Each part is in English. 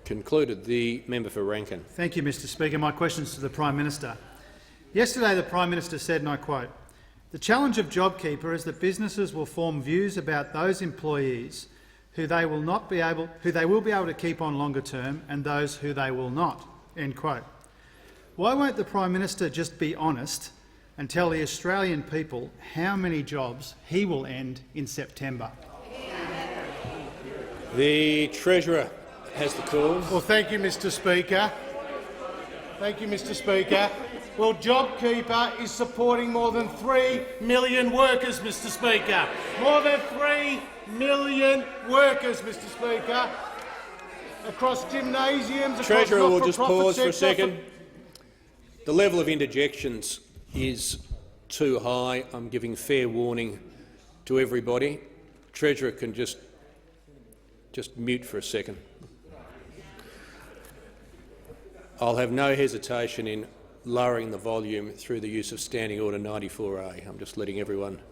Concluded. The member for Rankin. Thank you, Mr Speaker. My question is to the Prime Minister. Yesterday the Prime Minister said, and I quote, "The challenge of JobKeeper is that businesses will form views about those employees who they will be able to keep on longer term and those who they will not." End quote. Why won't the Prime Minister just be honest and tell the Australian people how many jobs he will end in September? The Treasurer has the call. Well, thank you, Mr Speaker. Thank you, Mr Speaker. Well, JobKeeper is supporting more than 3 million workers, Mr Speaker. More than 3 million workers, Mr Speaker, across gymnasiums, across Treasurer will just not-for-profit pause for a sector. second. The level of interjections is too high. I'm giving fair warning to everybody. Treasurer can just mute for a second. I'll have no hesitation in lowering the volume through the use of Standing Order 94A. I'm just letting everyone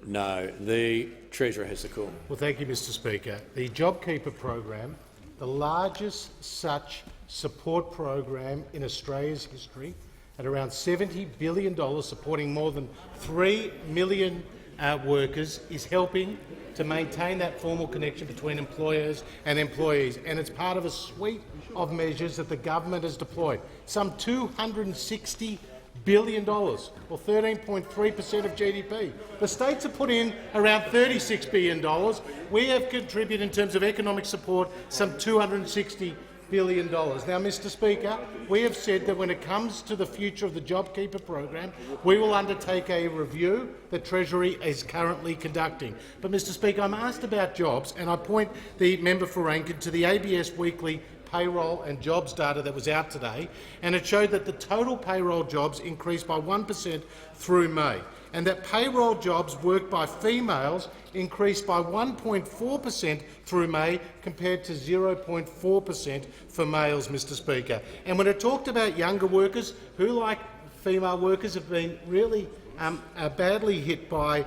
know. The Treasurer has the call. Well, thank you, Mr Speaker. The JobKeeper program, the largest such support program in Australia's history, at around $70 billion, supporting more than 3 million workers, is helping to maintain that formal connection between employers and employees, and it's part of a suite of measures that the government has deployed. Some $260 billion, or 13.3% of GDP. The states have put in around $36 billion. We have contributed in terms of economic support some $260 billion. Now, Mr Speaker, we have said that when it comes to the future of the JobKeeper program, we will undertake a review that Treasury is currently conducting. But, Mr Speaker, I'm asked about jobs, and I point the member for Rankin to the ABS weekly payroll and jobs data that was out today, and it showed that the total payroll jobs increased by 1% through May, and that payroll jobs worked by females increased by 1.4% through May compared to 0.4% for males, Mr Speaker. And when it talked about younger workers, who, like female workers, have been really badly hit by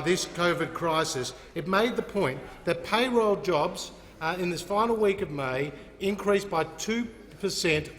this COVID crisis, it made the point that payroll jobs in this final week of May increased by 2%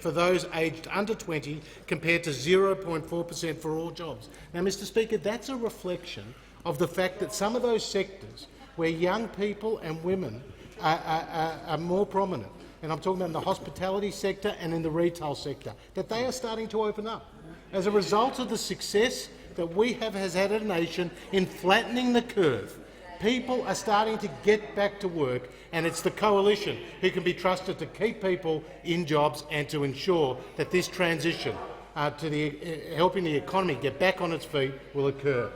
for those aged under 20 compared to 0.4% for all jobs. Now, Mr Speaker, that's a reflection of the fact that some of those sectors where young people and women are more prominent, and I'm talking about in the hospitality sector and in the retail sector, that they are starting to open up as a result of the success that we has had a nation in flattening the curve. People are starting to get back to work, and it's the coalition who can be trusted to keep people in jobs and to ensure that this transition to helping the economy get back on its feet will occur.